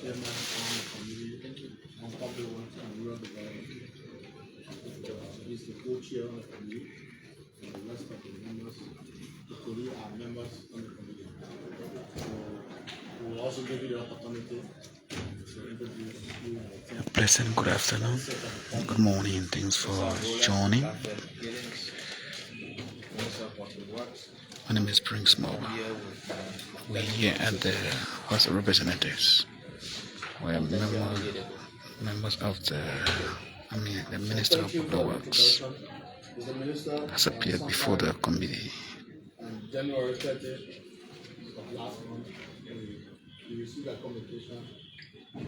chairman on the committee on public works and rural development. He's the co-chair of the committee, and the rest of the members, the colleagues are members on the committee. So we will also give you the opportunity to introduce you. Pleasant good afternoon, good morning, thanks for joining. My name is Prince Mob. We're here at the House of Representatives. We're members of the Minister of Public Works has appeared before the committee. On January 30th of last month, we received a communication from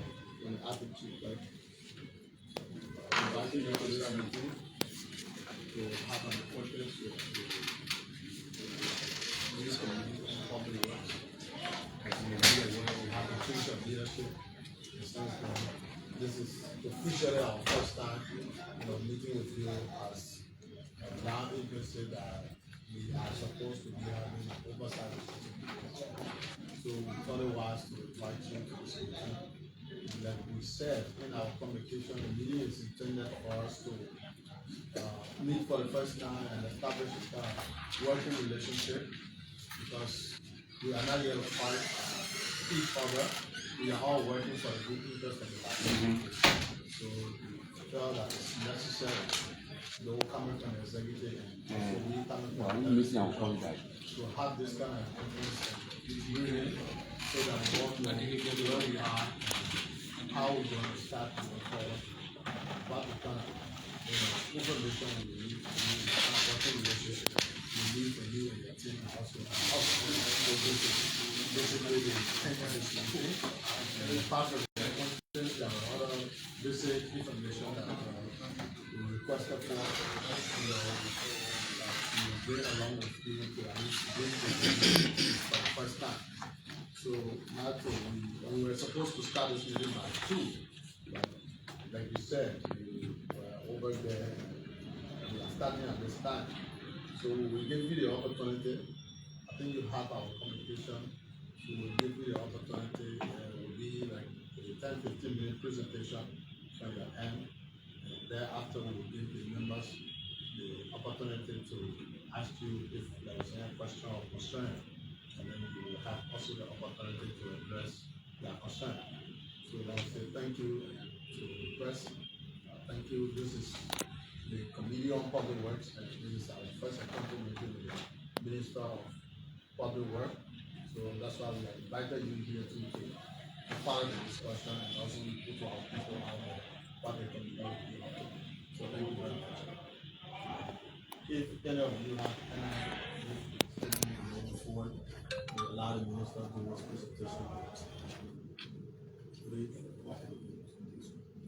the Attitude Club inviting you to this meeting to have an appointment with the new committee on public works. As you may be aware, we have a change of leadership. This is officially our first time meeting with you as now interested that we are supposed to be having an oversight. So we thought it wise to invite you to this meeting. Like we said in our communication, the meeting is intended for us to meet for the first time and establish a working relationship, because we are not here to fight each other. We are all working for the good interest of the country. So we felt that it's necessary, though coming from the executive and also we coming from the legislature, to have this kind of conference really, so that we all know where we are and how we're going to start moving forward. But the kind of information we need, the kind of working relationship we need for you and your team, and also basically the intention is something. And it's part of the conference, there are other basic information that we requested for, bring along with you to at least bring the for the first time. So now we were supposed to start this meeting by 2, but like you said, we were over there and we are starting at this time. So we give you the opportunity. I think you have our communication. So we'll give you the opportunity. It will be like a 10-15 minute presentation from your end. And thereafter we will give the members the opportunity to ask you if there is any question or concern, and then you will have also the opportunity to address their concern. So I will say thank you to the press. Thank you. This is the Committee on Public Works, and this is our first encounter meeting with the Minister of Public Works. So that's why we have invited you here to be part of the discussion and also put our people out there what they can do. So thank you very much. If any of you have any statement before we allow the minister to do his presentation.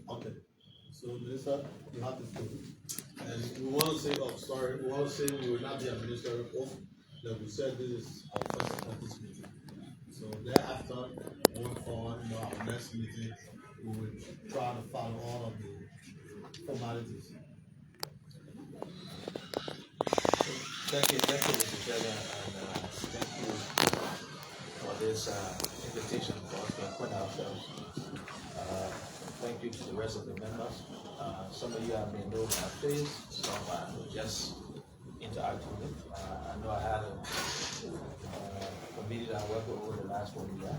Okay. So minister, you have to speak. And we want to say, we want to say we will not be a ministerial oath. That we said this is our first office meeting. So thereafter, going forward, our next meeting, we will try to follow all of the formalities. Thank you, Mr. Chairman, and thank you for this invitation for us to acquaint ourselves. Thank you to the rest of the members. Some of you have been known my face, some I just interacting with. I know I had a committee that I worked with over the last 1 year.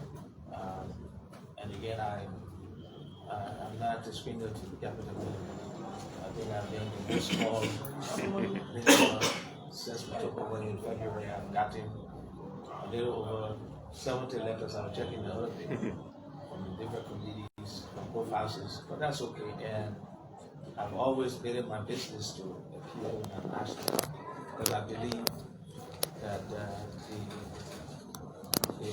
And again, I'm not a stranger to the capital. I think I've been in this call since we took over in February. I've gotten a little over 70 letters. I was checking the other day from the different committees, from both houses, but that's okay. And I've always made it my business to appeal and ask them, because I believe that the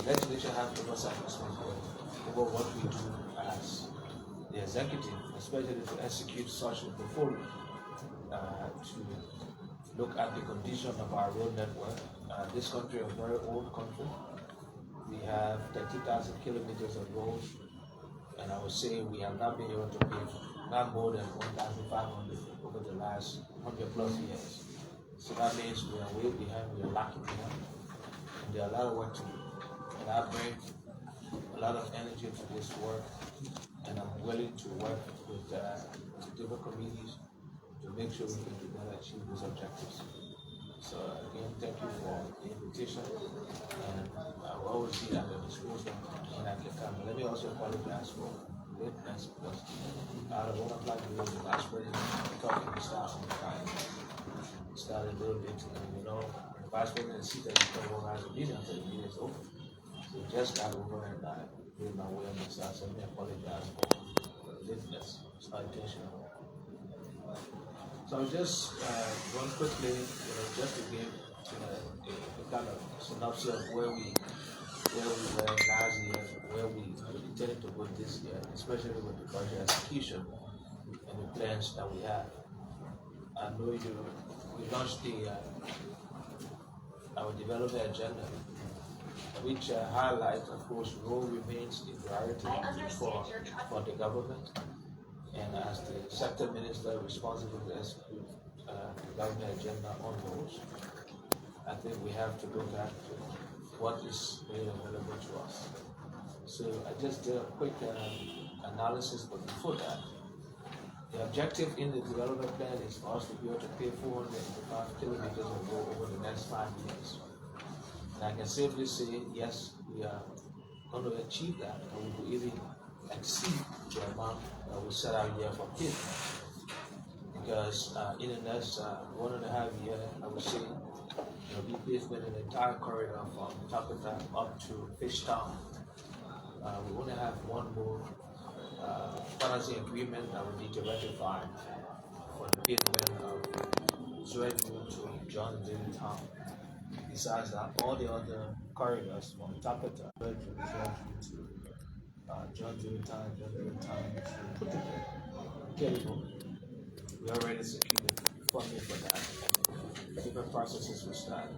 legislature has oversight responsibility over what we do as the executive, especially to execute such a portfolio, to look at the condition of our road network. This country is a very old country. We have 30,000 kilometers of roads, and I would say we have not been able to pave not more than 1,500 over the last 100 plus years. So that means we are way behind, we are lacking behind, and there are a lot of work to do. And I bring a lot of energy to this work, and I'm willing to work with different communities to make sure we can together achieve those objectives. So again, thank you for the invitation, and I will always be at your disposal when I can come. Let me also apologize for lateness because out of 1 o'clock we were the vice president talking to staff on the time. Started a little bit, and the vice president sees that he's going to organize a meeting until the meeting is over. So just got over and I made my way on the side, so let me apologize for the lateness. It's not intentional. So I'll just run quickly, just to give a kind of synopsis of where we were last year, where we intended to go this year, especially with the project execution and the plans that we have. I know we launched our development agenda, which highlights, of course, road remains a priority for the government. And as the sector minister responsible to execute the government agenda on those, I think we have to look at what is really available to us. So I just did a quick analysis, but before that, the objective in the development plan is for us to be able to pay 405 kilometers of road over the next 5 years. And I can safely say, yes, we are going to achieve that, and we will even exceed the amount that we set out here for pavement. Because in the next 1.5 years, I would say there will be pavement in the entire corridor from Tapeta up to Fishtown. We only have one more financing agreement that we need to ratify for the pavement of Zurich to John David Town. Besides that, all the other corridors from Tapeta to John David Town to put together. We already secured funding for that. Different processes will start.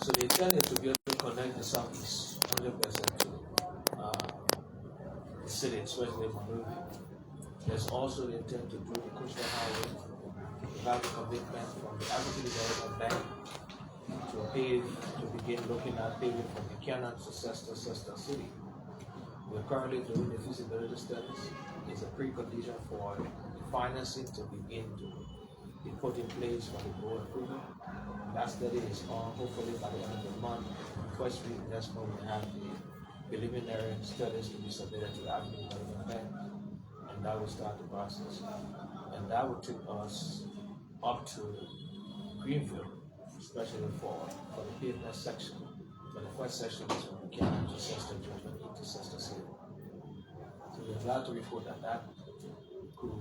So the intent is to be able to connect the Southeast 100% to the city, especially Monrovia. There's also the intent to do the coastal highway. We have a commitment from the African Development Bank to begin looking at paving from the Buchanan to Sester City. We're currently doing the feasibility studies. It's a precondition for the financing to begin to be put in place for the board approval. That study is on. Hopefully by the end of the month, first week next month, we have the preliminary studies to be submitted to the African Development Bank, and that will start the process. And that will take us up to Greenville, especially for the pavement section. But the first section is from Buchanan to Sester Junction into Sester City. So we're glad to report that could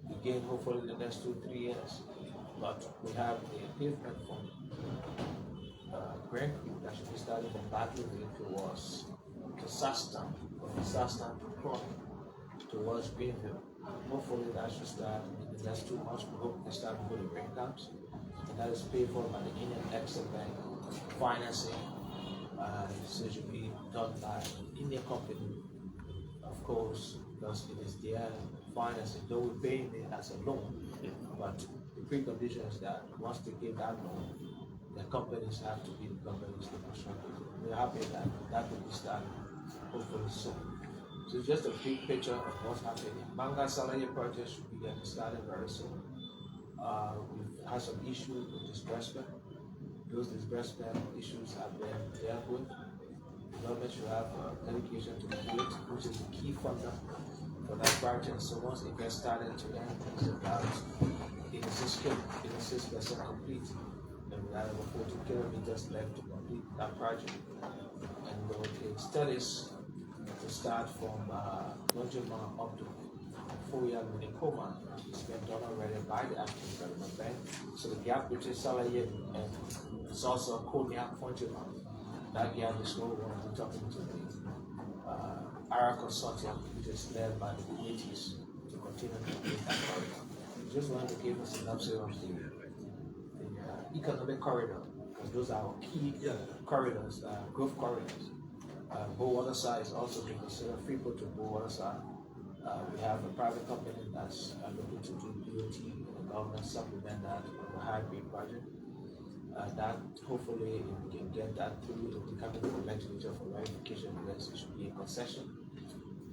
begin hopefully in the next 2-3 years. But we have the pavement from Grand Creek that should be starting from Batley towards Sastan, from Sastan to Cron towards Greenville. Hopefully that should start in the next 2 months. We hope they start before the rain comes. And that is paid for by the Indian Exim Bank financing. So it should be done by an Indian company, of course, because it is their financing, though we're paying it as a loan. But the precondition is that once they give that loan, the companies have to be the companies to construct it. We're happy that that will be started hopefully soon. So it's just a big picture of what's happening. Manga Salaya project should be getting started very soon. We've had some issues with disbursement. Those disbursement issues have been dealt with. The government should have dedication to the grid, which is the key funder for that project. So once it gets started to end, it's about 86% complete. And we have over 40 kilometers left to complete that project. And the studies to start from Lojima up to Foya Minikoma has been done already by the African Development Bank. So the gap between Salaye and it's also Konya Fonjima. That gap is what we're talking to the ARA consortium, which is led by the committees to continue to make that corridor. We just wanted to give a synopsis of the economic corridor, because those are our key corridors, growth corridors. Bowater side is also being considered. Freeport to Bowater side. We have a private company that's looking to do DOT, and the government supplement that with a hybrid project. That hopefully, if we can get that through, it will be coming to the legislature for ratification, because it should be a concession,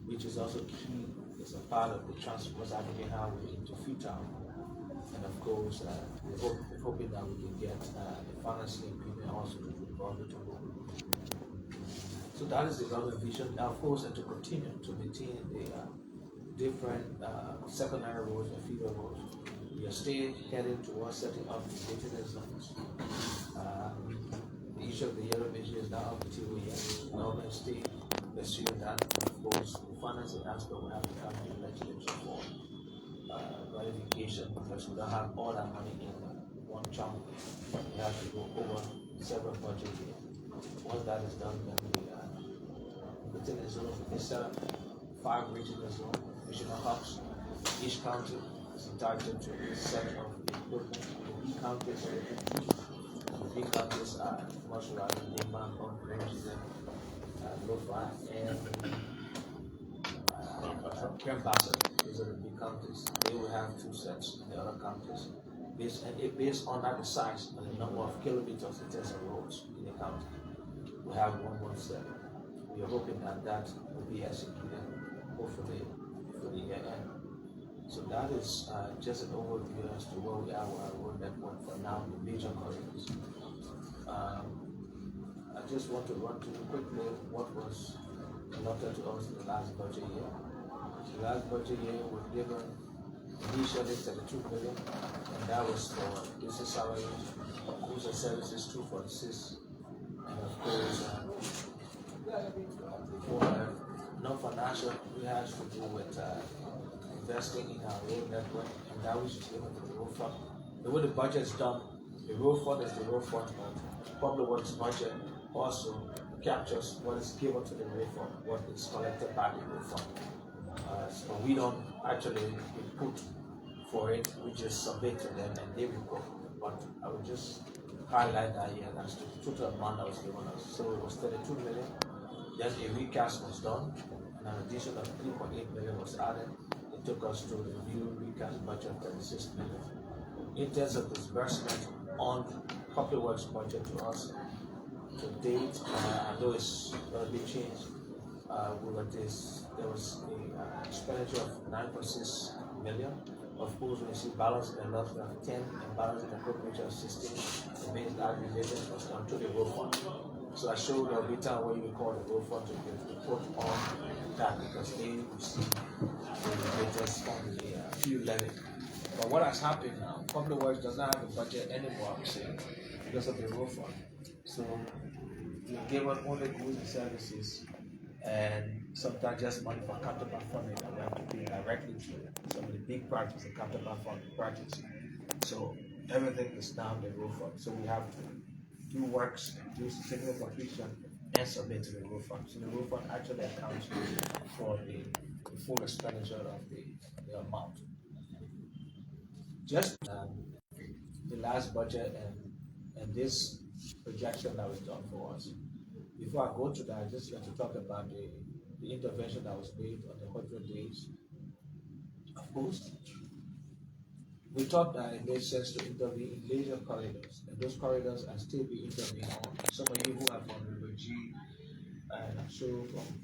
which is also key. It's a part of the Trans-West African Highway into Freetown. And of course, we're hoping that we can get the financing agreement also to involve it. So that is the government vision. Now, of course, and to continue to maintain the different secondary roads and feeder roads. We are still heading towards setting up the indigenous zones. The issue of the yellow vision is now up to the government state pursuing that. Of course, the financing aspect will have to come to the legislature for ratification, because we don't have all that money in one chunk. We have to go over several budget years. Once that is done, then within the zone, we set up 5 regional zones, regional hubs. Each county is entitled to a set of equipment. The counties, the 3 counties are Manseah, Nimba, Earnest, Lofa, and Manseah. These are the big counties. They will have 2 sets in the other counties. Based on that, the size and the number of kilometers in terms of roads in the county, we have one set. We are hoping that that will be executed, hopefully, for the year end. So that is just an overview as to where we are with our road network for now, the major corridors. I just want to run through quickly what was allotted to us in the last budget year. The last budget year was given initially 32 million, and that was for business salaries, goods and services 246, and of course for non-financial, we had to do with investing in our road network, and that was given to the road fund. The way the budget is done, the road fund is the road fund, but public works budget also captures what is given to the road fund, what is collected by the road fund. So we don't actually input for it, we just submit to them and they report. But I would just highlight that here, that's the total amount that was given us. So it was 32 million. Then a recast was done, and an addition of 3.8 million was added. It took us to the new recast budget of 36 million. In terms of disbursement on public works budget to us, to date, I know it's going to be changed. There was an expenditure of 9.6 million. Of course, when you see balance in the lot of 10 and balance in the appropriation of 16, it means that relation was done to the road fund. So I showed the return where you record the road fund to report on that, because they receive the latest from the fuel levy. But what has happened now, Public Works does not have a budget anymore, I'm saying, because of the road fund. So we're given only goods and services, and sometimes just money for counterpart funding that we have to pay directly to some of the big projects and counterpart funding projects. So everything is now the road fund. So we have to do works, do certificate of completion, and submit to the road fund. So the road fund actually accounts for the full expenditure of the amount. Just the last budget and this projection that was done for us. Before I go to that, I just want to talk about the intervention that was made on the 100 days. Of course, we thought that it made sense to intervene in major corridors, and those corridors are still being intervened on. Some of you who are from River G and I'm sure from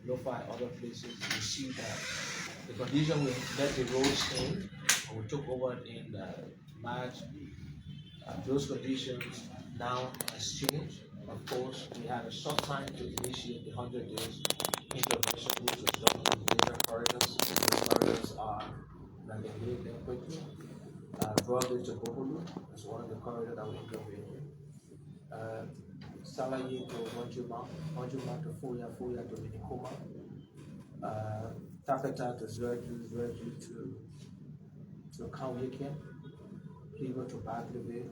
Lofa and other places, you see that the condition we let the roads in, and we took over in March, those conditions now has changed. Of course, we had a short time to initiate the 100 days intervention, which was done in the major corridors. Those corridors are that they made them quickly. Broadway to Boholu is one of the corridors that we intervened in. Salaye to Wanjuma to Fuya to Minikoma. Tapeta to Zwerju to Kauyikin, Pligo to Bagleve,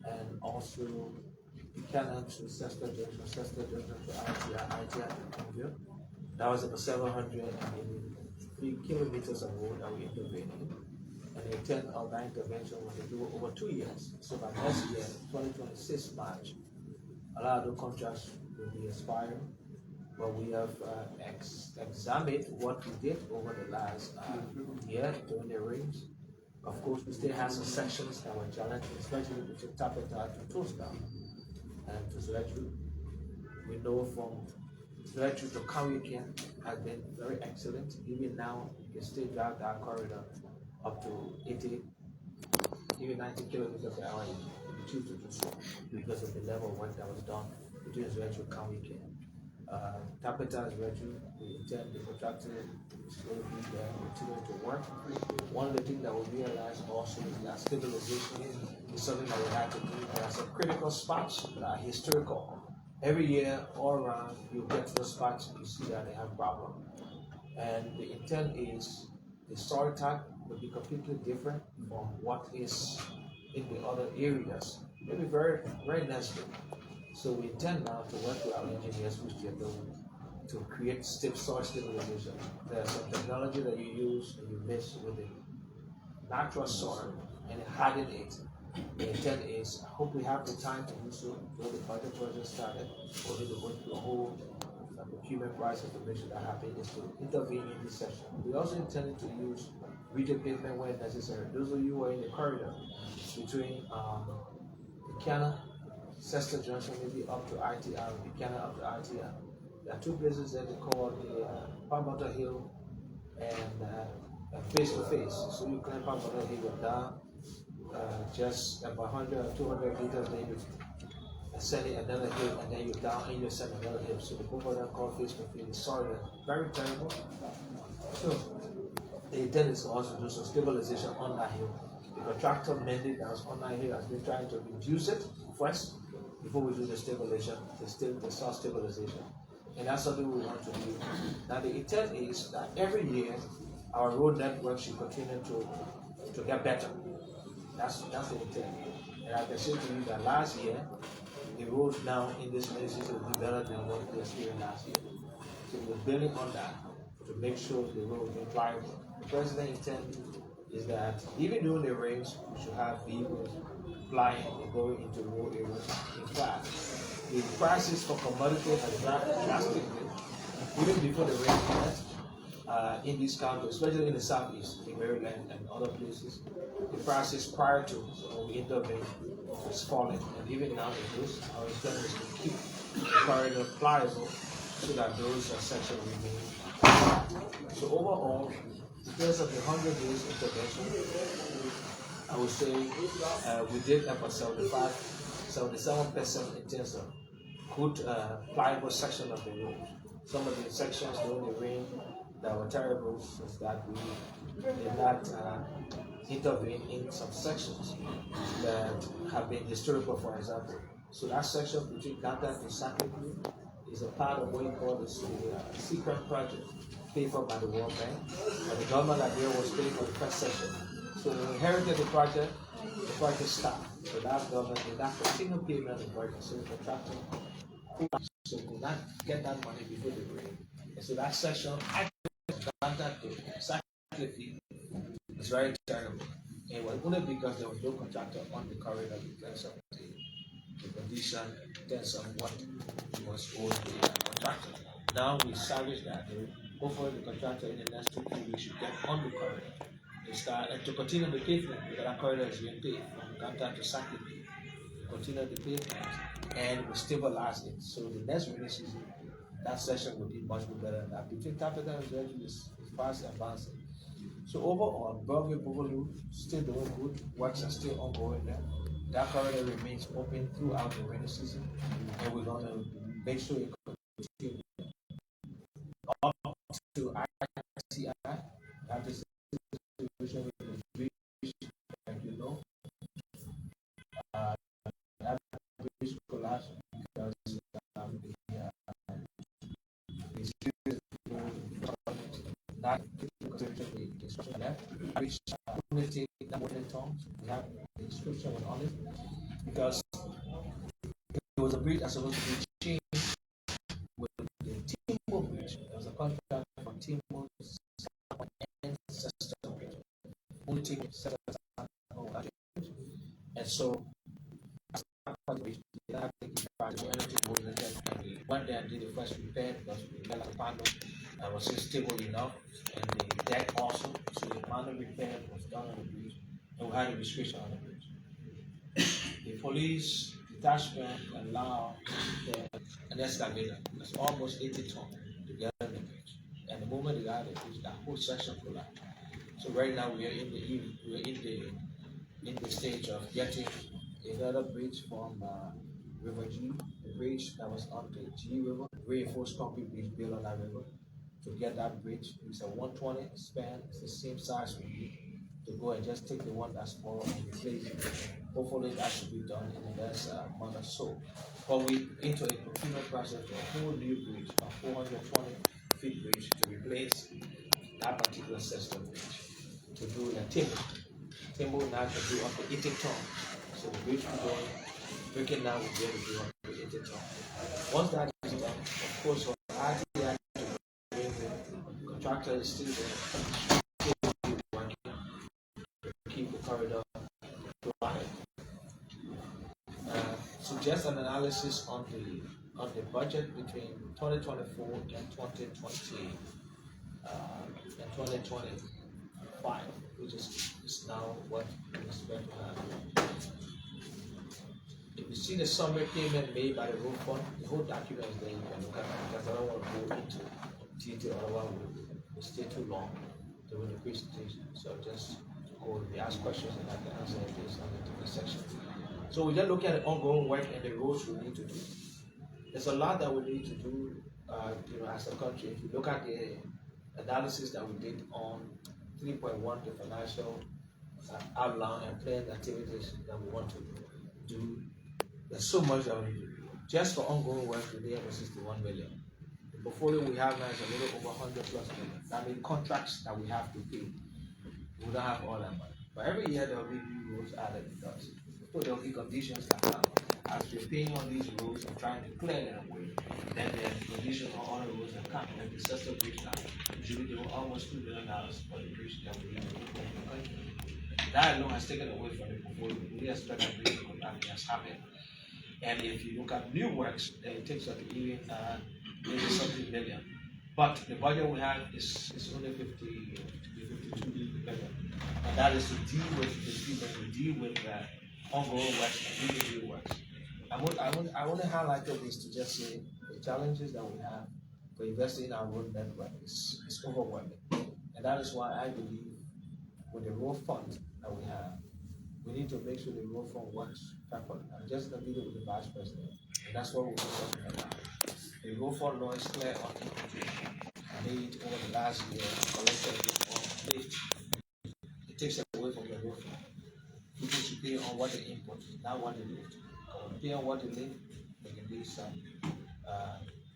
and also Buchanan to Sester Junction to ITI to Conville. That was about 783 kilometers of road that we intervened in. And the intent of that intervention was to do over 2 years. So by next year, 2026 March, a lot of the contracts will be expiring. But we have examined what we did over the last year during the rains, Of course, we still have some sections that were challenging, especially between Tapeta to Toastdown and to Sledgewood. We know from Sledgewood to Kawikian has been very excellent. Even now, you can still drive that corridor up to 80, even 90 kilometers per hour if you choose to do so, because of the level of work that was done between Sledgewood and Kawikian. Tapeta is ready. We intend the contractor is going to be there, continuing to work. One of the things that we realized also is that stabilization is something that we have to do. There are some critical spots that are historical. Every year, all around, you get to the spots, you see that they have problems. And the intent is the soil type will be completely different from what is in the other areas. Maybe very, very nested. So we intend now to work with our engineers, which they are doing, to create soil stabilization. There's some technology that you use and you mix with the natural soil and harden it. The intent is, I hope we have the time to do so before the project started, or need to go through a whole procurement process to make sure that happens, is to intervene in this section. We also intended to use rigid pavement where necessary. Those of you who are in the corridor between Buchanan, Sester Junction, maybe up to ITR, Buchanan up to ITR. There are two places that they call the Palmetto Hill and face to face. So you climb Palmetto Hill, go down just about 100 or 200 meters, then you ascend another hill, and then you down and you ascend another hill. So the both of them call face to face. Sorry, very terrible. So the intent is also to do some stabilization on that hill. The contractor mandate that was on that hill has been trying to reduce it first before we do the stabilization, the soil stabilization. And that's something we want to do. Now the intent is that every year our road network should continue to get better. That's the intent. And I can say to you that last year, the roads now in this ministry will be better than what we experienced last year. So we're building on that to make sure the road is pliable. The president's intent is that even during the rains, we should have vehicles flying and going into rural areas. In fact, the prices for commodities has dropped drastically even before the rain hit in these counties, especially in the southeast, in Maryland and other places. The prices prior to when we intervened was falling, and even now it is. Our intent is to keep the corridor pliable so that those sections remain. So overall, because of the 100 days intervention, I would say we did about 77% in terms of good pliable section of the road. Some of the sections during the rain that were terrible was that we did not intervene in some sections that have been historical, for example. So that section between Ganta and Sakatu is a part of what we call the secret project paid for by the World Bank. And the government idea was paid for the first section. So when we inherited the project stopped. So that government did not continue payment of the project. So the contractor could not get that money before the rain. And so that section, it's very terrible. And it was only because there was no contractor on the corridor because of the condition, in terms of what was owed the contractor. Now we salvage that. Hopefully the contractor in the next 2-3 weeks should get on the corridor and to continue the pavement, because that corridor is being paved from Ganta to Sakatu. Continue the pavement and we stabilize it. So the next rainy season, that section will be much better than that. Between Tapeta and Zerju is fast advancing. So overall, Belgium Boogaloo still doing good, works are still ongoing there. That corridor remains open throughout the rainy season, and we're going to make sure it continues up to ITI. That is the situation with the bridge, like you know. That bridge collapsed because the students not the instruction left, which only take that more than tongues. We have the instruction on it because it was a bridge that's supposed to be changed with the Timbo bridge. There was a contract from Timbo and Sester Bridge. Only taking Sester Bridge. And so one day I did the first repair because we got a panel that was still stable enough, and the deck also. So the panel repair was done on the bridge. and we had a restriction on the bridge. The police detachment allowed an excavator that's almost 80 tons to get on the bridge. And the moment they got the bridge, that whole section collapsed. So right now we are in the stage of getting another bridge from River G, the bridge that was on the G River, reinforced concrete bridge built on that river. To get that bridge, it's a 120 span, it's the same size we need to go and just take the one that's small and replace it. Hopefully that should be done in the next month or so. But we into a procurement process for a whole new bridge, a 420 feet bridge to replace that particular system bridge. To do the timber. Timber now can do up to 80 tons. So the bridge we're going, breaking down will be able to do up to 80 tons. Once that is done, of course, for RTI to bring the contractor is still there, still working to keep the corridor flying. So just an analysis on the budget between 2024 and 2020 and 2025, which is now what we expect to have. If you see the summary payment made by the road fund, the whole document is there. You can look at it because I don't want to go into detail, otherwise we'll stay too long during the presentation. So just go and ask questions and I can answer this on the different sections. So we just look at the ongoing work and the roads we need to do. There's a lot that we need to do, as a country. If you look at the analysis that we did on 3.1, the financial outline and planned activities that we want to do, there's so much that we need to do. Just for ongoing work, we need over 61 million. The portfolio we have now is a little over 100 plus million. That means contracts that we have to pay. We don't have all that money. But every year there will be new roads added to us. So there will be conditions that come. As we're paying on these roads and trying to clear them away, then there's conditions on other roads that come. Like the Cecil Bridge now, usually they were almost $2 million for the bridge that we need to do in the country. That alone has taken away from the portfolio. We expect that bridge contract has happened. And if you look at new works, then it takes up to even maybe something million. But the budget we have is only 52 million. And that is to deal with the people, to deal with ongoing works and new works. I want to highlight this to just say the challenges that we have for investing in our road network is overwhelming. And that is why I believe with the road fund that we have, we need to make sure the road fund works properly. I'm just in the meeting with the vice president, and that's what we're talking about. The road fund law is clear on the made over the last year, collected on lift. It takes away from the road fund. People should pay on what they import, not what they lift. When they pay on what they lift, there can be some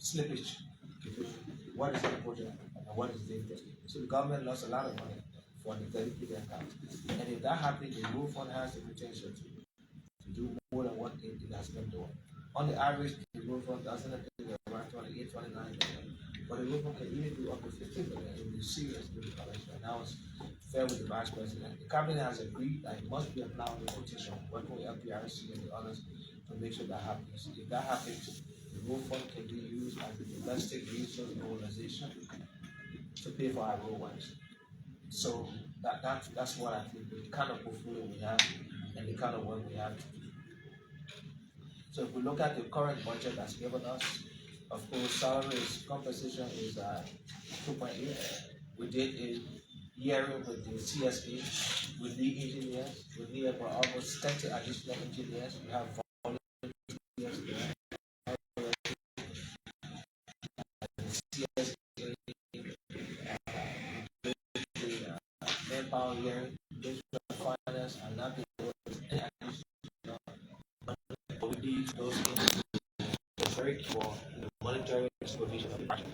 slippage between what is imported and what is lifted. So the government lost a lot of money for the dedicated account. And if that happens, the road fund has the potential to do more than what it has been doing. On the average, the road fund doesn't have to do around 28, 29 million. But the road fund can even do up to 15 million if we serious with the collection. And that was fair with the vice president. The cabinet has agreed that it must be applied on the petition, working with LPRC and the others to make sure that happens. If that happens, the road fund can be used as a domestic resource mobilization to pay for our road works. So that's what I think, the kind of portfolio we have and the kind of work we have to do. So if we look at the current budget that's given us, of course, salaries compensation is 2.8. We did a hearing with the CSA. We need engineers. We need about almost 30 additional engineers. We have volunteers there. Manpower hearing, finance, and not any additional. But we need those things. It's very key for the monetary supervision of the project.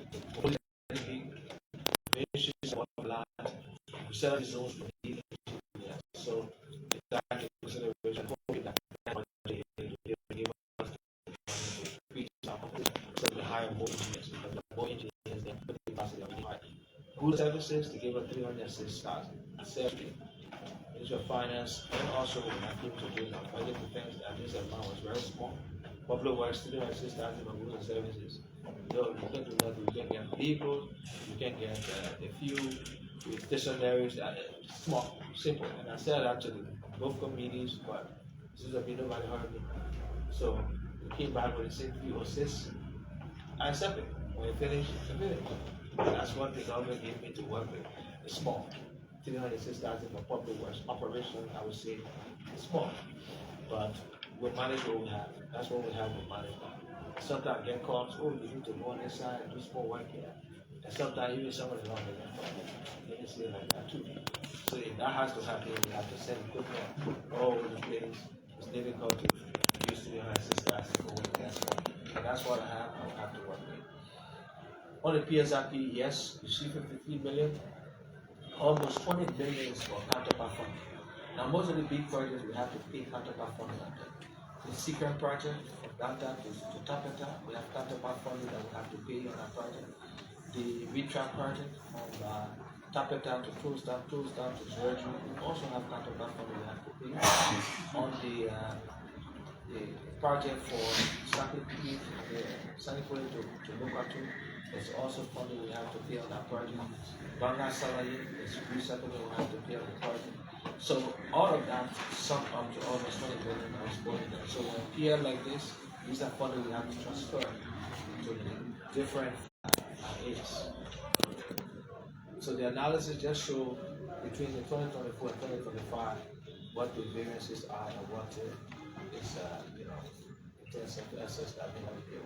Research zones for the engineers. So that consideration that give us so we hire more engineers. Because more engineers than the capacity of the hire. Good services to give us 306,000. Safety, Ministry of Finance, and also I came to do our budget defense. This amount was very small. Public Works 306,000 for goods and services. So you can do that. You can get vehicles. You can get the fuel. with dictionaries, small, simple. And I said that to both committees, but since nobody heard me. So we came back with a 6306. I accept it. When it finished, it finished. And that's what the government gave me to work with. It's small. 306,000 for public works. Operation, I would say, it's small. But we manage what we have. That's what we have, we manage that. Sometimes I get calls, oh, you need to go on this side and do small work here. And sometimes even somebody don't get that call. They can say it like that too. So if that has to happen, we have to send equipment all over the place. It's difficult to use 306,000 for what that's for. And that's what I will have to work with. On the PSRP, yes, you see 53 million. Almost 20 million is for counterpart funding. Now, most of the big projects we have to pay counterpart funding on them. The secret project from Danta to Tapeta, we have counterpart funding that we have to pay on that project. The retrack project from Tapeta to close down to Georgia, we also have counterpart funding we have to pay. On the project for Sanipoli to Lukatu, there's also funding we have to pay on that project. Banga Salary is resettlement we have to pay on the project. So all of that sum up to almost 20 billion dollars. So when a PL like this, these are funding we have to transfer to the different areas. So the analysis just show between the 2024 and 2025 what the variances are and what is in terms of the assets that we have to.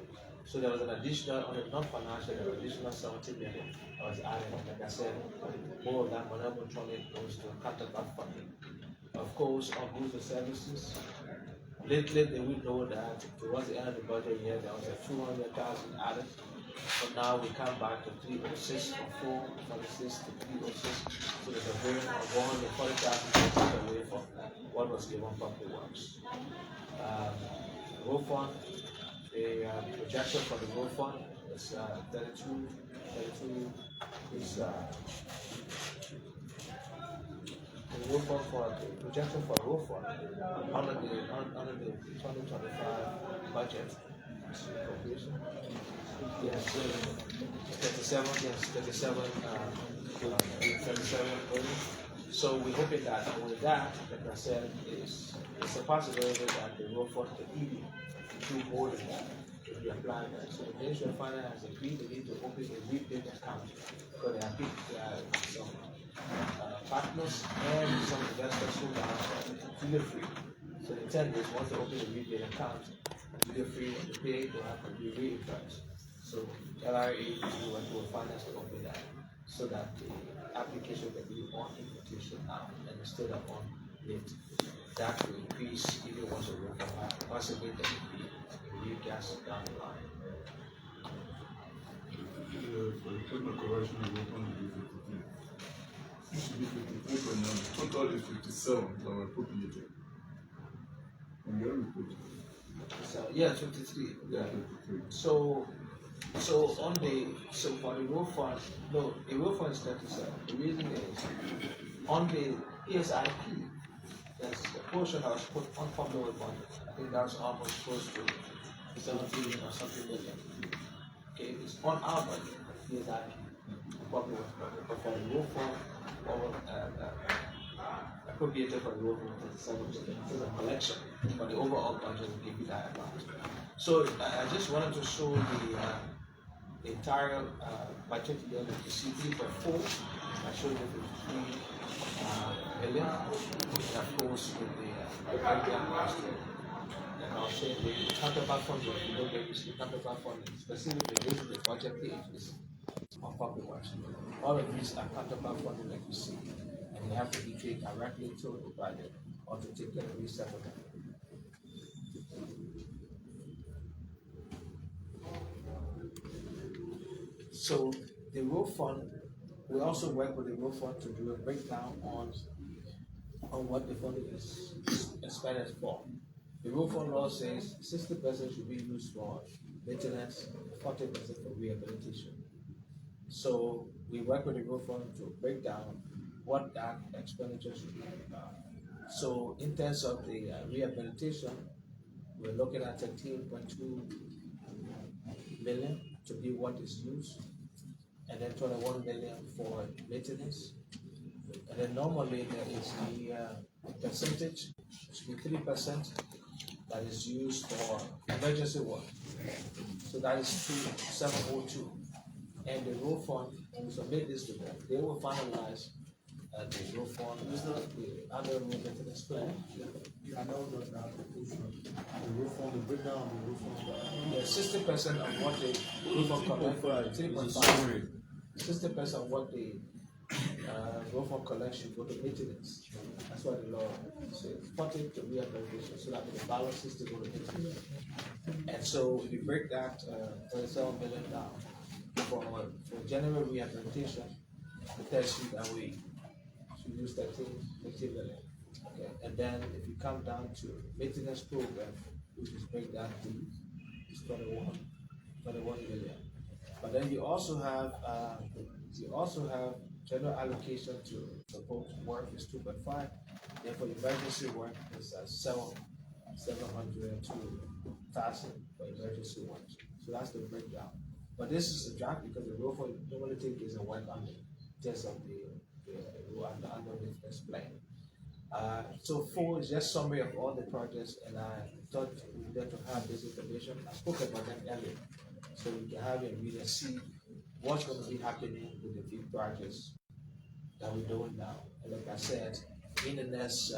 So there was an additional on the non-financial, there was additional 70 million that was added. Like I said, more of that money goes to counterpart funding. Of course, on goods and services, lately they will know that towards the end of the budget year there was a 200,000 added. But now we come back to 306 from 446 to 306. So there's a variance of 140,000 away from what was given public works. Road fund, the projection for the road fund is 32 is the road fund for the projection for road fund under the 2025 budget appropriation. Yes, 37 billion. So we're hoping that with that, like I said, it's a possibility that the road fund could even do more than that if we apply that. So the Ministry of Finance has agreed they need to open a rebate account because there are some partners and some investors who are feel free. So the intent is once they open a rebate account, feel free when they pay, they have to be reimbursed. So LRA will finance to open that so that the application can be on invitation now and instead of on late. That will increase even once a road possibly there will be new gas down the line. For the total correction, the road fund will be 53. It should be 53.9. Total is 57 that were appropriated. And your report. So yeah, 53. Yeah, 53. So for the road fund, no, the road fund is 37. The reason is on the PSIP, there's a portion that was put on public road budget. I think that's almost close to 17 or something million. Okay, it's on our budget, PSIP, public road budget. But for the road fund, appropriated for the road fund 37 million. It's a collection, but the overall budget will give you that amount. So I just wanted to show the entire budget year that you see 3.4. I showed you 53 million. And of course with the breakdown last year. And I'll say the counterpart funding, if you look at the counterpart funding, specifically this is the budget page is on public works. All of these are counterpart funding like you see. And they have to be paid directly to the budget or to take care of resettlement. So the road fund, we also work with the road fund to do a breakdown on what the funding is expended for. The road fund law says 60% should be used for maintenance, 40% for rehabilitation. So we work with the road fund to break down what that expenditure should be. So in terms of the rehabilitation, we're looking at 13.2 million to be what is used, and then 21 million for maintenance, And then normally there is the percentage, should be 3% that is used for emergency work. So that is 2702. And the road fund, when we submit this to them, they will finalize the road fund, the annual road maintenance plan. I know that the application, the roof on the breakdown of the roof on Yeah, 60% of what the road fund collects, 3.5. 60% of what the road fund collects should go to maintenance. That's what the law says. 40 to rehabilitation, so that the balance is to go to maintenance. And so if you break that 37 million down for general rehabilitation, it tells you that we should use 13 million. Okay. And then if you come down to maintenance program, which is break that deep, it's 21 million. But then you also have general allocation to support work is 2.5. Then for emergency work is 700 to 1,000 for emergency work. So that's the breakdown. But this is a draft because the rule for normally take is a work on the test of the under maintenance plan. So 4 is just summary of all the projects, and I thought we needed to have this information. I spoke about them earlier, so we can have a reader see what's going to be happening with the big projects that we're doing now. And like I said, in the next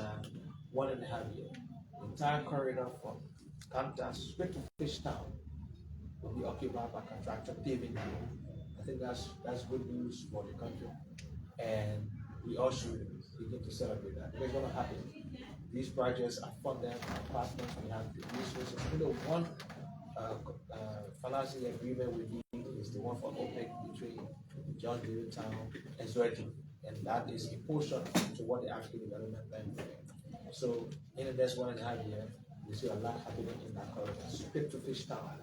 1.5 years, the entire corridor from Camptown straight to Fishtown will be occupied by contractor paving. I think that's good news for the country, and we all should begin to celebrate that. It's going to happen. These projects are funded by partners. We have the resources. One financing agreement we need is the one for OPEC between John Deere Town and Zweden, and that is a portion to what the African Development Bank is. So in the next 1.5 years, we see a lot happening in that corridor. Straight to Fishtown.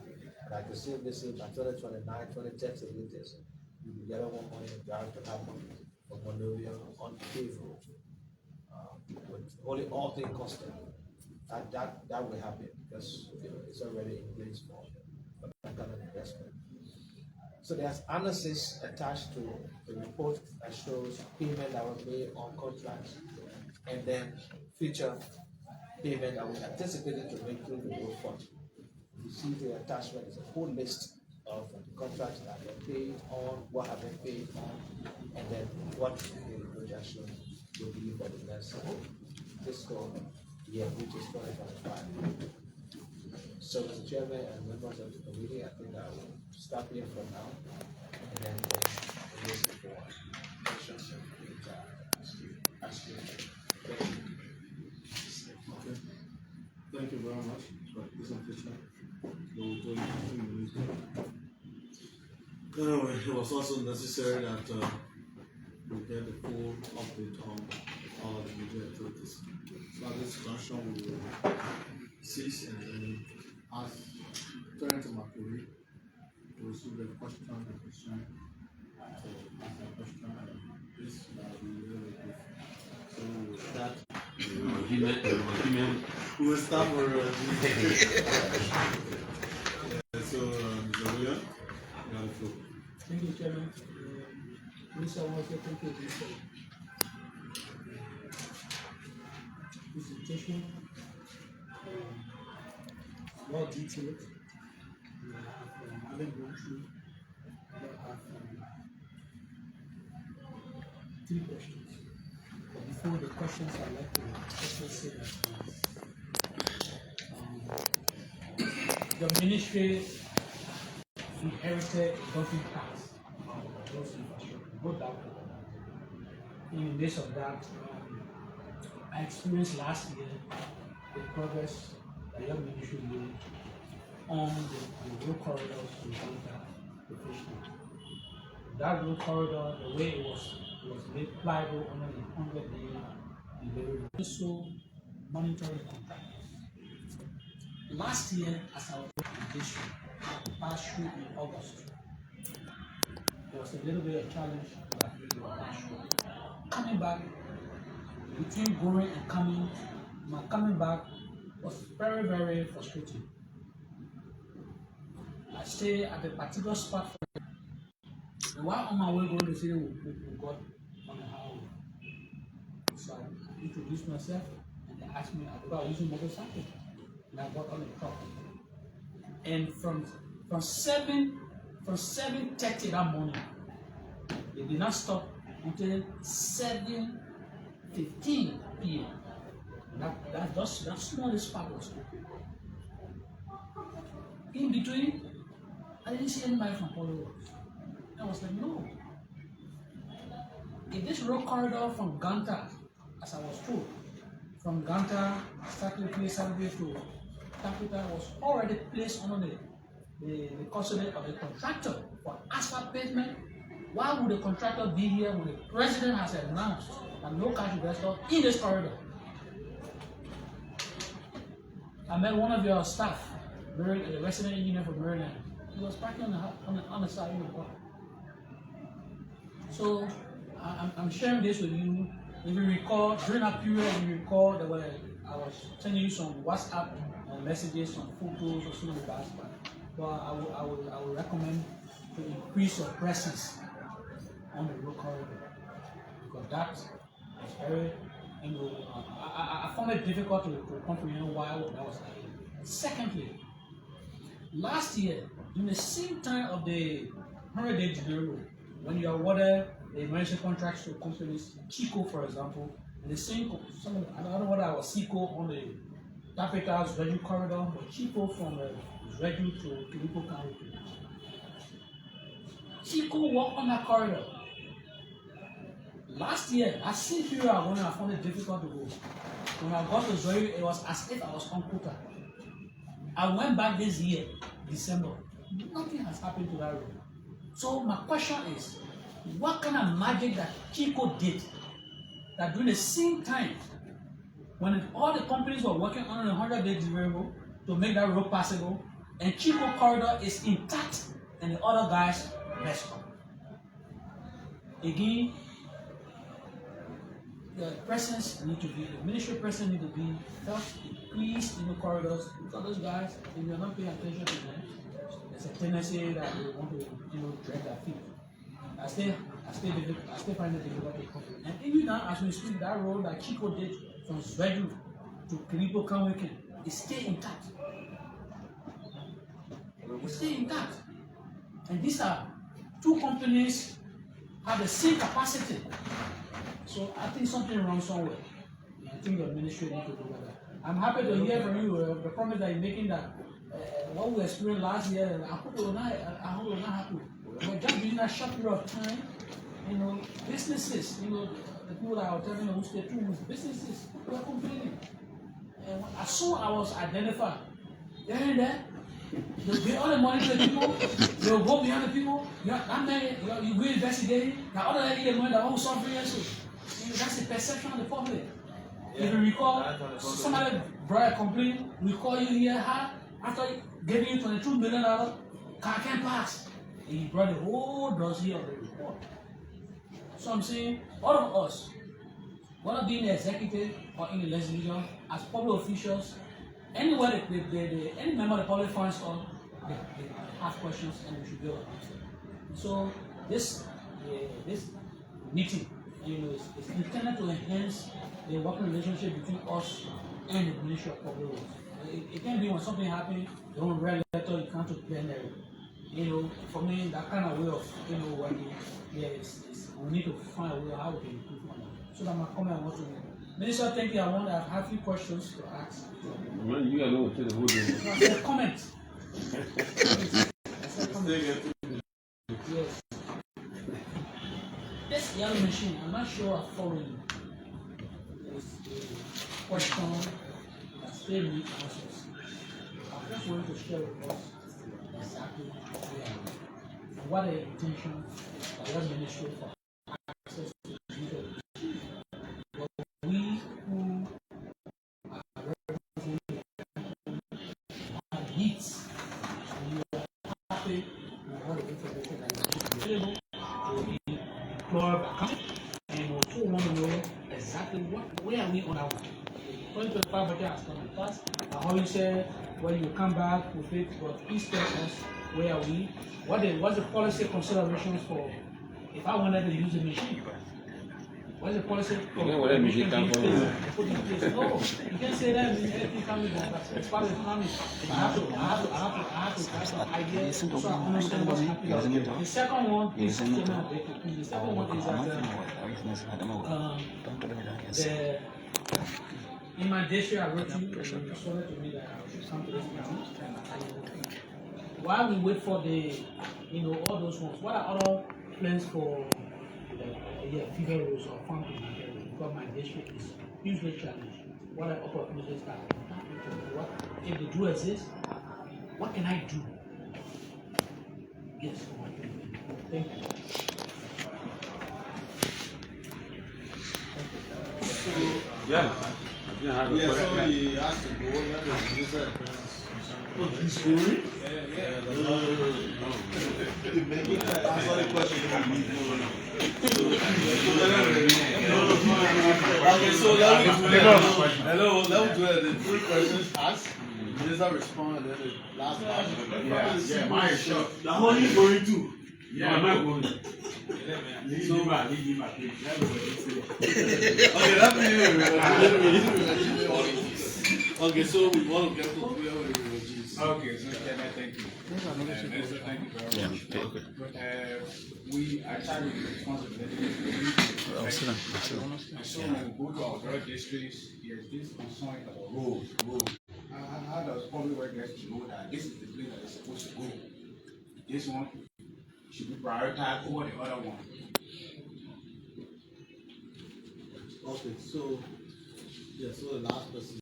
And I can see this is by 2029, 2030 latest. We will get one more drive to happen from Monrovia on the paved road. With only all things constant. That will happen because it's already in place for that kind of investment. So there's analysis attached to the report that shows payment that was made on contracts, and then future payment that we anticipated to make through the road fund. You see the attachment is a whole list of the contracts that were paid on, what have been paid on, and then what the projection will be for the next fiscal year, which is 2025. So, Mr. Chairman and members of the committee, I think I will stop here for now, and then listen for questions and ask you. Okay. Thank you very much for the presentation. It was also necessary that we get a full update on all the major activities. So at this junction, we will cease and then turn to my colleague to receive the question and concern. So ask a question and this will be really good. So with that, we will start with so, Mr. William, you have the floor. Thank you, Chairman. Mr. Manseah, thank you for this presentation. Well detailed. I haven't gone through. I have 3 questions. But before the questions, I'd like to also say that the ministry inherited a dozen parts of those infrastructure, no doubt about that. In the midst of that, I experienced last year the progress that your ministry made on the road corridors to the Fishtown. That road corridor, the way it was made pliable under the 100-day delivery. Also, monitoring contractors. Last year, as I was in this passed through in August, there was a little bit of challenge that we were passed through. Coming back, between going and coming back was very, very frustrating. I stay at a particular spot. And while on my way going to the city, we got on the highway. So I introduced myself, and they asked me about using motorcycle, and I got on the truck. And from 7:30 that morning, they did not stop until 7:15 p.m. That smallest part was open. In between, I didn't see anybody from Polo Road. I was like, no. In this road corridor from Ganta, as I was told, from Ganta, started place Saturday to Capital was already placed under the custody of the contractor for asphalt pavement. Why would the contractor be here when the president has announced that no cash investor in this corridor? I met one of your staff, the resident engineer from Maryland. He was parking on the side of the block. So I'm sharing this with you. If you recall, during that period, I was sending you some WhatsApp messages, some photos or something like that. But I would recommend to increase your presence on the road corridor, because that is very, I found it difficult to comprehend why that was happening. Secondly, last year, during the same time of the 100-day delay, when you awarded the emergency contracts to companies, Chico for example, and the same, I don't know whether I was Chico on the Capital's Redu corridor, but Chico from Redu to Kilipo County. Chico walked on that corridor. Last year, I seen here when I found it difficult to go. When I got to Zoe, it was as if I was on quota. I went back this year, December. Nothing has happened to that road. So my question is, what kind of magic that Chico did that during the same time, when all the companies were working on a 100-day deliverable to make that road passable, and Chico corridor is intact, and the other guys messed up. Again, the presence need to be, the ministry presence need to be first increased in the corridors, because those guys, if you're not paying attention to them, there's a tendency that they want to, drag their feet. I still find it difficult to comprehend. And even now, as we speak, that road that Chico did from Zwedu to Kilipo County is still intact. It's still intact. And these are two companies have the same capacity. So I think something wrong somewhere. I think the ministry needs to do better. I'm happy to hear from you the promise that you're making that what we experienced last year. I hope it will not happen. But just during that short period of time, businesses, the people that are telling who stay true with businesses, were complaining. And as soon as I was identified, there, they'll get all the money to the people, they'll go behind the people, that man, you go investigating, the other lady get money, the whole suffering. So that's the perception of the public. Yeah. If you recall, somebody brought a complaint, we call you here, after giving you $22 million, car can't pass. And he brought the whole dossier of the report. So I'm saying, all of us, whether being the executive or in the legislature, as public officials, anywhere any member of the public finds us, they have questions and we should be able to answer. So this meeting, is intended to enhance the working relationship between us and the Ministry of Public Works. It can be when something happens, you don't write a letter, you can't plan it. For me, that kind of way of, working, we need to find a way how we can improve on it. So that my comment I want to make. Minister, thank you. I have a few questions to ask. Well, you got to know the whole day. I said comment. Yes. This yellow machine, I'm not sure I'm following. It's a question that still needs answers. I just want to share with us exactly what the intention of the ministry for access to the but we who are representing our needs, and we are happy with all the information that is available to be deployed by council, and we also want to know exactly where are we on our 2025 budget has come and passed. How you said when you come back with it, but please tell us where are we, what's the policy considerations for if I wanted to use the machine. When the policy know what that means, you can't follow. put in place. No, you can't say that in anything coming from that. It's part of the economy. I have to have an idea so I understand what's happening. The second one is the second one is that in my district, I wrote you, sorry to me that I should come to this town. While we wait for the, all those ones, what are other plans for fever roads or farm areas? Because my district is hugely challenged. What are opportunities that what if they do exist? What can I do? Yes, thank you. Yeah. Yeah, so he asked to go, he said, He's going? Okay, so let me do it. The 3 questions asked. Minister respond, and then the last one. Yeah, mine is short. The whole is going to. Yeah, I'm not going. Okay, let me Okay, so we want to get to where we refugees. Okay, so thank you. Minister, thank you very much. We are charged with responsibility. And so when we go to our other districts, there's this concern about roads. How does public work get to know that this is the place that they're supposed to go? This one should be prioritized over the other one. Okay, so so the last person.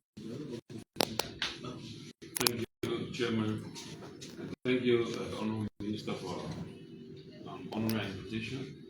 Thank you, Chairman. Thank you, Honorable Minister, for honoring my invitation.